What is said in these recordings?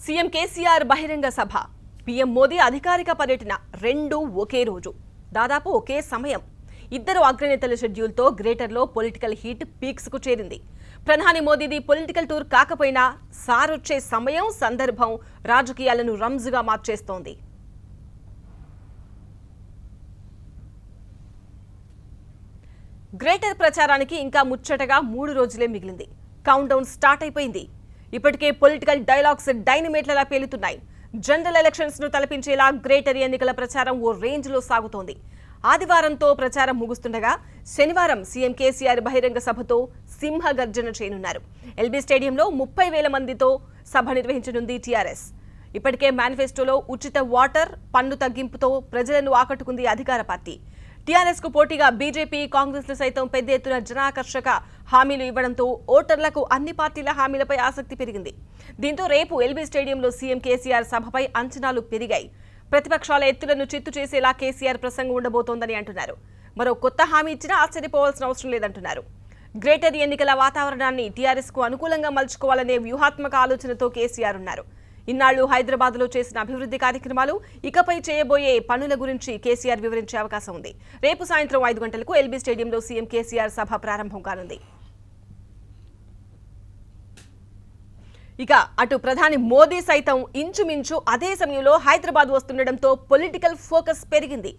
CM KCR బహిరంగ సభ, PM Modi అధికారిక పర్యటన రెండూ ఒకే రోజు, దాదాపు ఒకే సమయం. ఇద్దరు అగ్రనేతల షెడ్యూల్తో గ్రేటర్లో పొలిటికల్ హీట్ పీక్స్ కు చేరింది. ప్రధాని మోదీది పొలిటికల్ టూర్ కాకపోయినా సారొచ్చే సమయం, సందర్భం రాజకీయాలను రంజుగా మార్చేస్తోంది. గ్రేటర్ ప్రచారానికి ఇంకా ముచ్చటగా 3 రోజులే మిగిలింది. కౌంట్ డౌన్ స్టార్ట్ అయిపోయింది. ఇప్పటికే పొలిటికల్ డైలాగ్స్ డైనమేట్లలా పేలుతున్నాయి. జనరల్ ఎలక్షన్స్ ను తలపించేలా గ్రేటర్ ఎన్నికల ప్రచారం ఓ రేంజ్ లో సాగుతోంది. ఆదివారంతో ప్రచారం ముగుస్తుండగా శనివారం సీఎం కేసీఆర్ బహిరంగ సభతో సింహ గర్జన చేయనున్నారు. ఎల్బీ స్టేడియంలో 30,000 మందితో సభ నిర్వహించనుంది టీఆర్ఎస్. ఇప్పటికే మేనిఫెస్టోలో ఉచిత వాటర్, పన్ను తగ్గింపుతో ప్రజలను ఆకట్టుకుంది అధికార పార్టీ. టీఆర్ఎస్ కు పోటీగా బీజేపీ, కాంగ్రెస్లు సైతం పెద్ద ఎత్తున జనాకర్షక హామీలు ఇవ్వడంతో ఓటర్లకు అన్ని పార్టీల హామీలపై ఆసక్తి పెరిగింది. దీంతో రేపు ఎల్బీ స్టేడియంలో సీఎం కేసీఆర్ సభపై అంచనాలు పెరిగాయి. ప్రతిపక్షాల ఎత్తులను చిత్తు చేసేలా కేసీఆర్ ప్రసంగం ఉండబోతోందని అంటున్నారు. మరో కొత్త హామీ ఇచ్చినా ఆశ్చర్యపోవాల్సిన అవసరం లేదంటున్నారు. గ్రేటర్ ఎన్నికల వాతావరణాన్ని టీఆర్ఎస్ కు అనుకూలంగా మలుచుకోవాలనే వ్యూహాత్మక ఆలోచనతో కేసీఆర్ ఉన్నారు. ఇన్నాళ్లు హైదరాబాద్ లో చేసిన అభివృద్ధి కార్యక్రమాలు, ఇకపై చేయబోయే పనుల గురించి కేసీఆర్ వివరించే అవకాశం ఉంది. రేపు సాయంత్రం 5 గంటలకు ఎల్బీ స్టేడియంలో సీఎం కేసీఆర్ సభ ప్రారంభం కానుంది. ఇక అటు ప్రధాని మోదీ సైతం ఇంచుమించు అదే సమయంలో హైదరాబాద్ వస్తుండటంతో పొలిటికల్ ఫోకస్ పెరిగింది.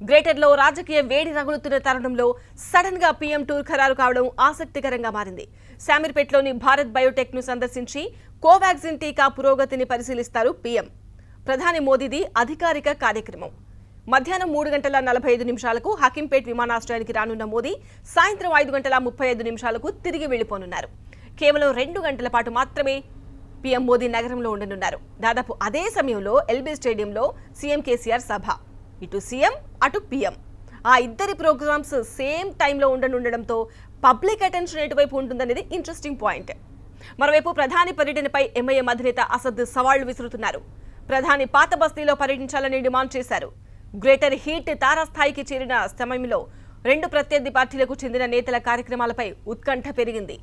గ్రేటర్లో రాజకీయ వేడి రగులుతున్న తరుణంలో సడన్ గా పీఎం టూర్ ఖరారు కావడం ఆసక్తికరంగా మారింది. శామీర్పేటలోని భారత్ బయోటెక్ ను సందర్శించి కోవాక్సిన్ టీకా పురోగతిని పరిశీలిస్తారు పీఎం. ప్రధాని మోదీది అధికారిక కార్యక్రమం. మధ్యాహ్నం 3:45 హకీంపేట్ విమానాశ్రయానికి రానున్న మోదీ సాయంత్రం 5:35 తిరిగి వెళ్లిపోనున్నారు. కేవలం 2 గంటల పాటు మాత్రమే పీఎం మోదీ నగరంలో ఉండనున్నారు. దాదాపు అదే సమయంలో ఎల్బీ స్టేడియంలో సీఎం కేసీఆర్ సభ. ఇటు సీఎం, అటు పీఎం, ఆ ఇద్దరి ప్రోగ్రామ్స్ సేమ్ టైంలో ఉండనుండడంతో పబ్లిక్ అటెన్షన్ ఎటువైపు ఉంటుందనేది ఇంట్రెస్టింగ్ పాయింట్. మరోవైపు ప్రధాని పర్యటనపై ఎంఐఎం అధినేత అసద్ సవాళ్లు విసురుతున్నారు. ప్రధాని పాత బస్తీలో పర్యటించాలని డిమాండ్ చేశారు. గ్రేటర్ హీట్ తారాస్థాయికి చేరిన సమయంలో 2 ప్రత్యర్థి పార్టీలకు చెందిన నేతల కార్యక్రమాలపై ఉత్కంఠ పెరిగింది.